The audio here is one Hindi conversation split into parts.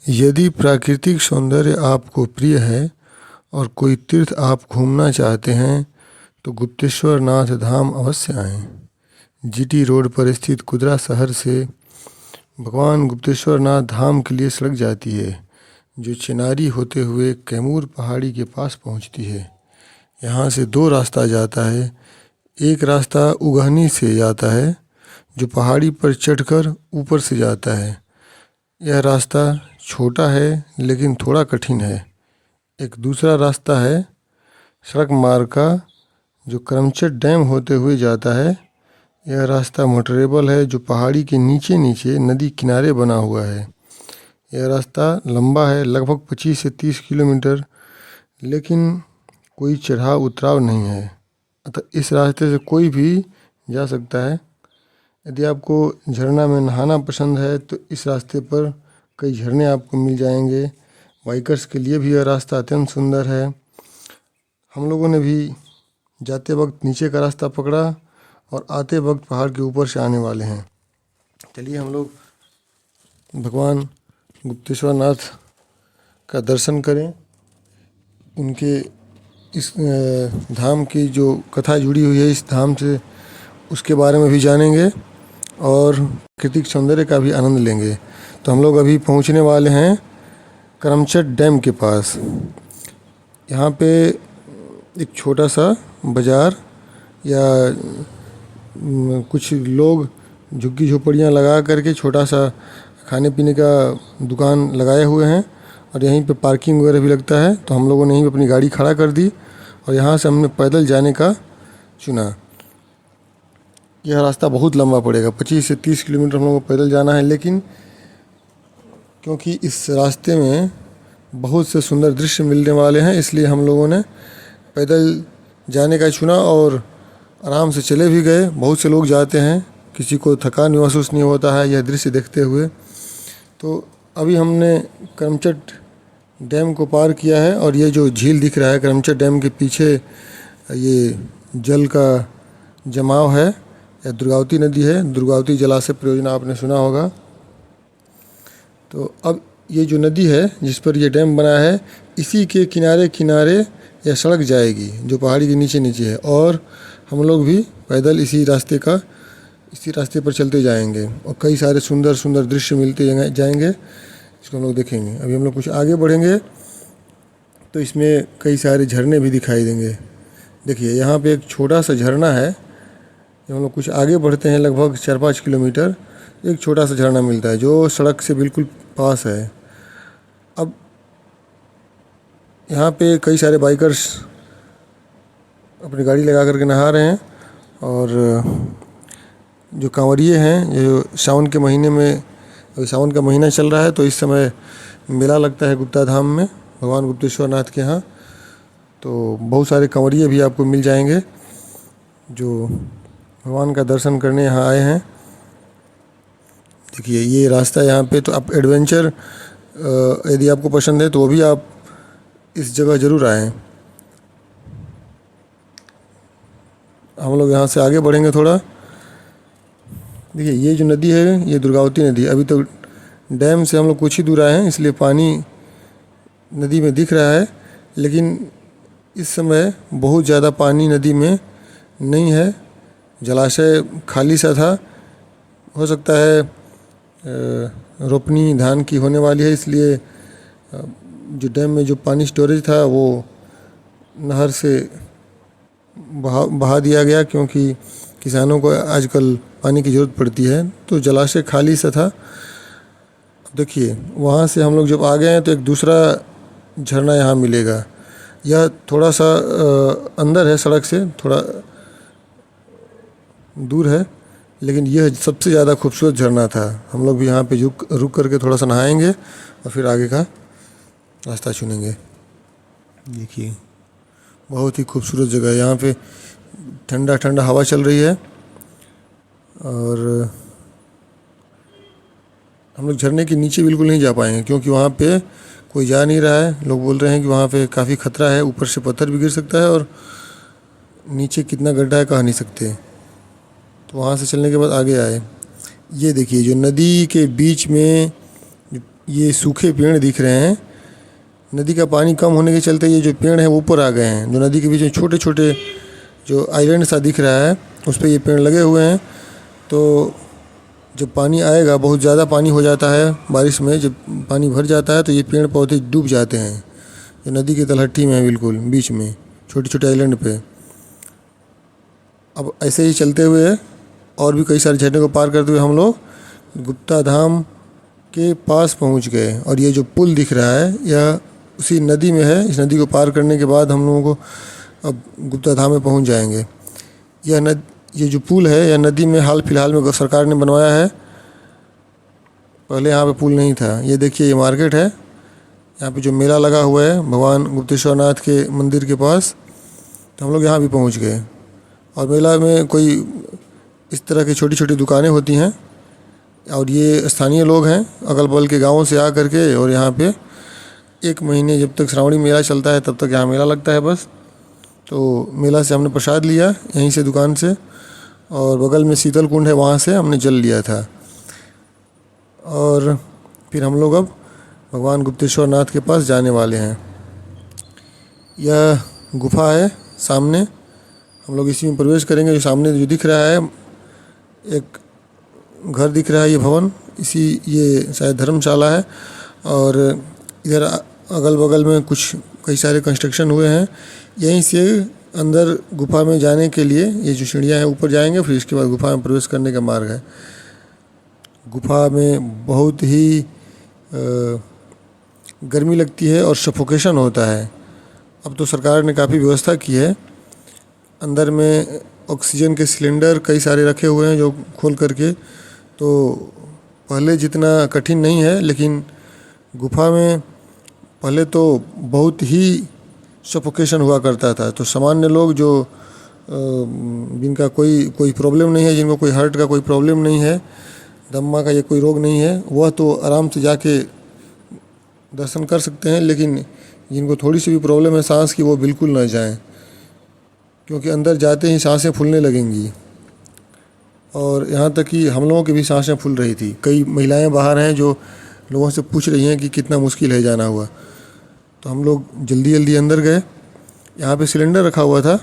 यदि प्राकृतिक सौंदर्य आपको प्रिय है और कोई तीर्थ आप घूमना चाहते हैं तो गुप्तेश्वर नाथ धाम अवश्य आएं। जीटी रोड पर स्थित कुदरा शहर से भगवान गुप्तेश्वर नाथ धाम के लिए सड़क जाती है जो चिनारी होते हुए कैमूर पहाड़ी के पास पहुंचती है। यहाँ से दो रास्ता जाता है। एक रास्ता उगहनी से जाता है जो पहाड़ी पर चढ़कर ऊपर से जाता है। यह रास्ता छोटा है लेकिन थोड़ा कठिन है। एक दूसरा रास्ता है सड़क मार्ग का जो करमचट डैम होते हुए जाता है। यह रास्ता मोटरेबल है जो पहाड़ी के नीचे नीचे नदी किनारे बना हुआ है। यह रास्ता लंबा है, लगभग 25 से 30 किलोमीटर, लेकिन कोई चढ़ाव उतराव नहीं है, अतः इस रास्ते से कोई भी जा सकता है। यदि आपको झरना में नहाना पसंद है तो इस रास्ते पर कई झरने आपको मिल जाएंगे। बाइकर्स के लिए भी यह रास्ता अत्यंत सुंदर है। हम लोगों ने भी जाते वक्त नीचे का रास्ता पकड़ा और आते वक्त पहाड़ के ऊपर से आने वाले हैं। चलिए हम लोग भगवान गुप्तेश्वर नाथ का दर्शन करें। उनके इस धाम की जो कथा जुड़ी हुई है इस धाम से, उसके बारे में भी जानेंगे और प्राकृतिक सौंदर्य का भी आनंद लेंगे। तो हम लोग अभी पहुंचने वाले हैं करमचट डैम के पास। यहाँ पे एक छोटा सा बाज़ार या कुछ लोग झुग्गी झोपड़ियाँ लगा करके छोटा सा खाने पीने का दुकान लगाए हुए हैं और यहीं पे पार्किंग वगैरह भी लगता है। तो हम लोगों ने यहीं पे अपनी गाड़ी खड़ा कर दी और यहाँ से हमने पैदल जाने का चुना। यह रास्ता बहुत लंबा पड़ेगा, 25 से 30 किलोमीटर हम लोगों को पैदल जाना है, लेकिन क्योंकि इस रास्ते में बहुत से सुंदर दृश्य मिलने वाले हैं इसलिए हम लोगों ने पैदल जाने का चुना और आराम से चले भी गए। बहुत से लोग जाते हैं, किसी को थकान महसूस नहीं होता है यह दृश्य देखते हुए। तो अभी हमने करमचट डैम को पार किया है और ये जो झील दिख रहा है करमचट डैम के पीछे, ये जल का जमाव है या दुर्गावती नदी है। दुर्गावती जलाशय परियोजना आपने सुना होगा। तो अब ये जो नदी है जिस पर ये डैम बना है, इसी के किनारे किनारे यह सड़क जाएगी जो पहाड़ी के नीचे नीचे है और हम लोग भी पैदल इसी रास्ते पर चलते जाएंगे और कई सारे सुंदर सुंदर दृश्य मिलते जाएंगे, इसको हम लोग देखेंगे। अभी हम लोग कुछ आगे बढ़ेंगे तो इसमें कई सारे झरने भी दिखाई देंगे। देखिए यहाँ पे एक छोटा सा झरना है। हम लोग कुछ आगे बढ़ते हैं, लगभग 4-5 किलोमीटर एक छोटा सा झरना मिलता है जो सड़क से बिल्कुल पास है। अब यहाँ पे कई सारे बाइकर्स अपनी गाड़ी लगा करके नहा रहे हैं और जो कांवरिये हैं, जो सावन के महीने में, सावन का महीना चल रहा है तो इस समय मेला लगता है गुप्ता धाम में भगवान गुप्तेश्वर नाथ के यहाँ। तो बहुत सारे कांवरिये भी आपको मिल जाएंगे जो भगवान का दर्शन करने यहाँ आए हैं। देखिए ये रास्ता यहाँ पे, तो आप एडवेंचर यदि आपको पसंद है तो वो भी आप इस जगह ज़रूर आएँ। हम लोग यहाँ से आगे बढ़ेंगे थोड़ा। देखिए ये जो नदी है ये दुर्गावती नदी। अभी तो डैम से हम लोग कुछ ही दूर आए हैं इसलिए पानी नदी में दिख रहा है, लेकिन इस समय बहुत ज़्यादा पानी नदी में नहीं है। जलाशय खाली सा था। हो सकता है रोपनी धान की होने वाली है इसलिए जो डैम में जो पानी स्टोरेज था वो नहर से बहा दिया गया, क्योंकि किसानों को आजकल पानी की ज़रूरत पड़ती है। तो जलाशय खाली सा था। देखिए वहाँ से हम लोग जब आ गए हैं तो एक दूसरा झरना यहाँ मिलेगा। यह थोड़ा सा अंदर है, सड़क से थोड़ा दूर है, लेकिन यह सबसे ज़्यादा खूबसूरत झरना था। हम लोग भी यहाँ पे रुक करके थोड़ा सा नहाएंगे और फिर आगे का रास्ता चुनेंगे। देखिए बहुत ही खूबसूरत जगह है। यहाँ पे ठंडा ठंडा हवा चल रही है और हम लोग झरने के नीचे बिल्कुल नहीं जा पाएंगे क्योंकि वहाँ पे कोई जा नहीं रहा है। लोग बोल रहे हैं कि वहाँ पे काफ़ी खतरा है, ऊपर से पत्थर भी गिर सकता है और नीचे कितना गड्ढा है कह नहीं सकते। तो वहाँ से चलने के बाद आगे आए। ये देखिए जो नदी के बीच में ये सूखे पेड़ दिख रहे हैं। नदी का पानी कम होने के चलते ये जो पेड़ हैं वो ऊपर आ गए हैं। जो नदी के बीच में छोटे छोटे जो आइलैंड सा दिख रहा है उस पर ये पेड़ लगे हुए हैं। तो जब पानी आएगा, बहुत ज़्यादा पानी हो जाता है बारिश में, जब पानी भर जाता है तो ये पेड़ पौधे डूब जाते हैं। जो नदी की तलहटी में है, बिल्कुल बीच में छोटे छोटे आइलैंड पे। अब ऐसे ही चलते हुए और भी कई सारे झरने को पार करते हुए हम लोग गुप्ता धाम के पास पहुंच गए। और ये जो पुल दिख रहा है यह उसी नदी में है। इस नदी को पार करने के बाद हम लोगों को अब गुप्ता धाम में पहुंच जाएंगे। ये जो पुल है यह नदी में हाल फिलहाल में सरकार ने बनवाया है। पहले यहाँ पे पुल नहीं था। ये देखिए, ये मार्केट है। यहाँ पे जो मेला लगा हुआ है भगवान गुप्तेश्वर नाथ के मंदिर के पास, तो हम लोग यहाँ भी पहुँच गए। और मेला में कोई इस तरह की छोटी छोटी दुकानें होती हैं। और ये स्थानीय लोग हैं अगल बगल के गाँवों से आ करके, और यहाँ पे 1 महीने जब तक श्रावणी मेला चलता है तब तक यहाँ मेला लगता है बस। तो मेला से हमने प्रसाद लिया यहीं से दुकान से, और बगल में शीतल कुंड है वहाँ से हमने जल लिया था। और फिर हम लोग अब भगवान गुप्तेश्वर नाथ के पास जाने वाले हैं। यह गुफा है सामने, हम लोग इसी में प्रवेश करेंगे। जो सामने जो दिख रहा है एक घर दिख रहा है, ये भवन, ये शायद धर्मशाला है। और इधर अगल बगल में कुछ कई सारे कंस्ट्रक्शन हुए हैं। यहीं से अंदर गुफा में जाने के लिए ये जो सीढ़ियाँ हैं ऊपर जाएंगे, फिर इसके बाद गुफा में प्रवेश करने का मार्ग है। गुफा में बहुत ही गर्मी लगती है और सफोकेशन होता है। अब तो सरकार ने काफ़ी व्यवस्था की है। अंदर में ऑक्सीजन के सिलेंडर कई सारे रखे हुए हैं जो खोल करके, तो पहले जितना कठिन नहीं है। लेकिन गुफा में पहले तो बहुत ही सफोकेशन हुआ करता था। तो सामान्य लोग जो जिनका कोई प्रॉब्लम नहीं है, जिनको कोई हार्ट का कोई प्रॉब्लम नहीं है, दम्मा का या कोई रोग नहीं है, वह तो आराम से जाके दर्शन कर सकते हैं। लेकिन जिनको थोड़ी सी भी प्रॉब्लम है सांस की, वो बिल्कुल ना जाएं, क्योंकि अंदर जाते ही सांसें फूलने लगेंगी। और यहाँ तक कि हम लोगों की भी सांसें फूल रही थी। कई महिलाएं बाहर हैं जो लोगों से पूछ रही हैं कि कितना मुश्किल है जाना हुआ। तो हम लोग जल्दी जल्दी अंदर गए। यहाँ पे सिलेंडर रखा हुआ था,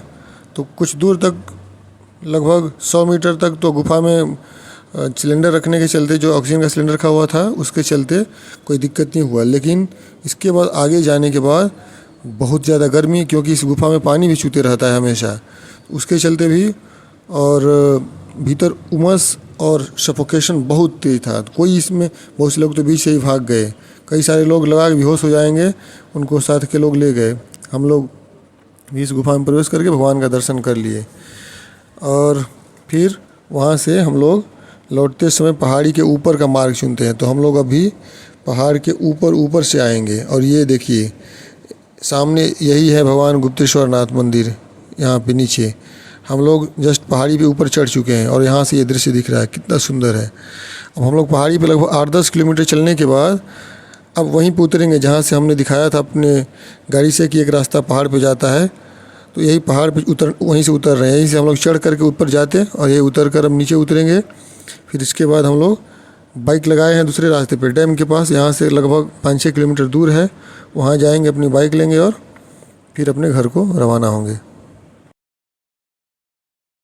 तो कुछ दूर तक, लगभग 100 मीटर तक तो गुफा में सिलेंडर रखने के चलते, जो ऑक्सीजन का सिलेंडर रखा हुआ था उसके चलते कोई दिक्कत नहीं हुआ। लेकिन इसके बाद आगे जाने के बाद बहुत ज़्यादा गर्मी, क्योंकि इस गुफा में पानी भी छूते रहता है हमेशा, उसके चलते भी, और भीतर उमस और सफोकेशन बहुत तेज था। कोई इसमें, बहुत से लोग तो बीच से ही भाग गए। कई सारे लोग लगा के बेहोश हो जाएंगे, उनको साथ के लोग ले गए। हम लोग भी इस गुफा में प्रवेश करके भगवान का दर्शन कर लिए। और फिर वहाँ से हम लोग लौटते समय पहाड़ी के ऊपर का मार्ग चुनते हैं। तो हम लोग अभी पहाड़ के ऊपर से आएंगे। और ये देखिए सामने, यही है भगवान गुप्तेश्वर नाथ मंदिर। यहाँ पे नीचे हम लोग जस्ट पहाड़ी पे ऊपर चढ़ चुके हैं, और यहाँ से ये दृश्य दिख रहा है, कितना सुंदर है। अब हम लोग पहाड़ी पे लगभग 8-10 किलोमीटर चलने के बाद अब वहीं पे उतरेंगे जहाँ से हमने दिखाया था अपने गाड़ी से कि एक रास्ता पहाड़ पे जाता है। तो यही पहाड़ पे वहीं से उतर रहे हैं। यहीं से हम लोग चढ़ करके ऊपर जाते हैं, और ये उतर कर हम नीचे उतरेंगे। फिर इसके बाद हम लोग बाइक लगाए हैं दूसरे रास्ते पे, डैम के पास। यहाँ से लगभग 5-6 किलोमीटर दूर है, वहाँ जाएंगे, अपनी बाइक लेंगे और फिर अपने घर को रवाना होंगे।